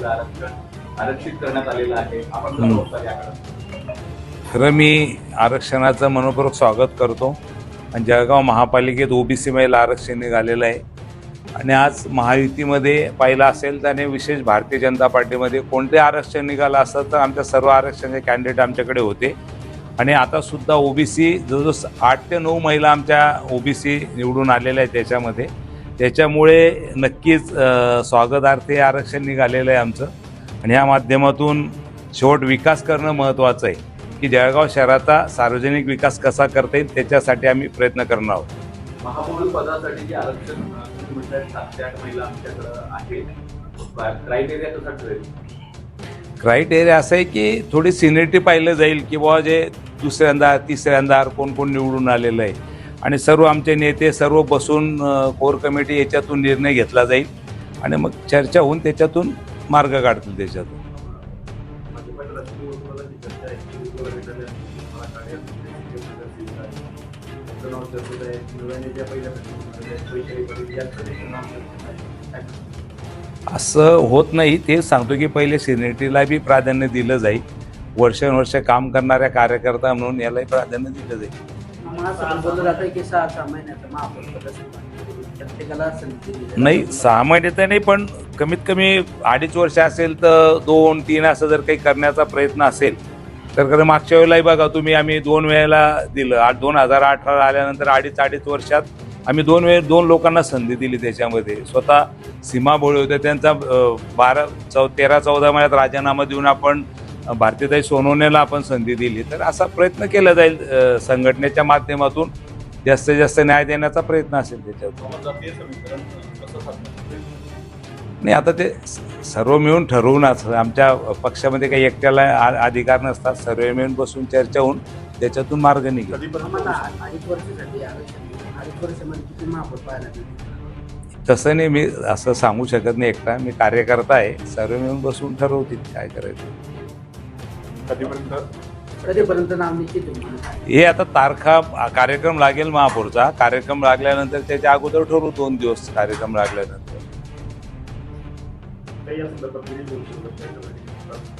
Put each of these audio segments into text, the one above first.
महिला आरक्षण आरक्षित करण्यात आलेलं आहे. आपण कसं बघता याकडे? खरं मी आरक्षणाचं मनपूर्वक स्वागत करतो आणि जळगाव महापालिकेत ओबीसी महिला आरक्षण निघालेलं आहे. आणि आज महायुतीमध्ये पाहिलं असेल त्याने विशेष भारतीय जनता पार्टीमध्ये कोणते आरक्षण निघालं असतं तर आमच्या सर्व आरक्षणाचे कॅन्डिडेट आमच्याकडे होते. आणि आतासुद्धा ओबीसी जवळजवळ 8 ते 9 महिला आमच्या ओबीसी निवडून आलेल्या आहेत त्याच्यामध्ये. त्याच्यामुळे नक्कीच स्वागतार्थ आरक्षण निघालेलं आहे आमचं. आणि या माध्यमातून शेवट विकास करणं महत्त्वाचं आहे की जळगाव शहराचा सार्वजनिक विकास कसा करता येईल त्याच्यासाठी आम्ही प्रयत्न करणार आहोत. महापौर पदासाठी जे आरक्षण म्हटलं 7 ते 8 महिला आमच्याकडं आहे, क्रायटेरिया कसा ठरेल? क्रायटेरिया असं आहे की थोडी सिनियरिटी पाहिलं जाईल की बाबा जे दुसऱ्यांदा तिसऱ्यांदा कोण कोण निवडून आलेलं आहे आणि सर्व आमचे नेते सर्व बसून कोर कमिटी याच्यातून निर्णय घेतला जाईल आणि मग चर्चा होऊन त्याच्यातून मार्ग काढतील त्याच्यातून. असं होत नाही. ते सांगतो की पहिले सिनियरिटीला बी प्राधान्य दिलं जाईल. वर्षानुवर्ष काम करणाऱ्या कार्यकर्ता म्हणून यालाही प्राधान्य दिलं जाईल. नाही 6 महिने तर नाही, पण कमीत कमी 2.5 वर्ष असेल तर 2-3 असं जर काही करण्याचा प्रयत्न असेल तर खरं मागच्या वेळेलाही बघा तुम्ही आम्ही 2 वेळेला दिलं. 2018 आल्यानंतर 2.5 वर्षात आम्ही 2 लोकांना संधी दिली. त्याच्यामध्ये स्वतः सीमा भोळे होते, त्यांचा 13-14 महिन्यात राजीनामा देऊन आपण भारतीताई सोनवणेला आपण संधी दिली. तर असा प्रयत्न केला जाईल संघटनेच्या माध्यमातून जास्तीत जास्त न्याय देण्याचा प्रयत्न असेल त्याच्यातून. नाही आता ते सर्व मिळून ठरवूनच, आमच्या पक्षामध्ये काही एकट्याला अधिकार नसतात. सर्व मिळून बसून चर्चा होऊन त्याच्यातून मार्ग निघेल. तसं नाही, मी असं सांगू शकत नाही एकटा. मी कार्यकर्ता आहे. सर्व मिळून बसून ठरवतील काय करायचं. कधीपर्यंत नाव निश्चित हे आता तारखा कार्यक्रम लागेल महापौरचा. कार्यक्रम लागल्यानंतर त्याच्या अगोदर ठरवू. 2 दिवस कार्यक्रम लागल्यानंतर.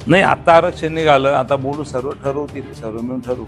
नाही आता आरक्षण निघालं, आता बोलू, सर्व ठरवतील, सर्व मिळून ठरवू.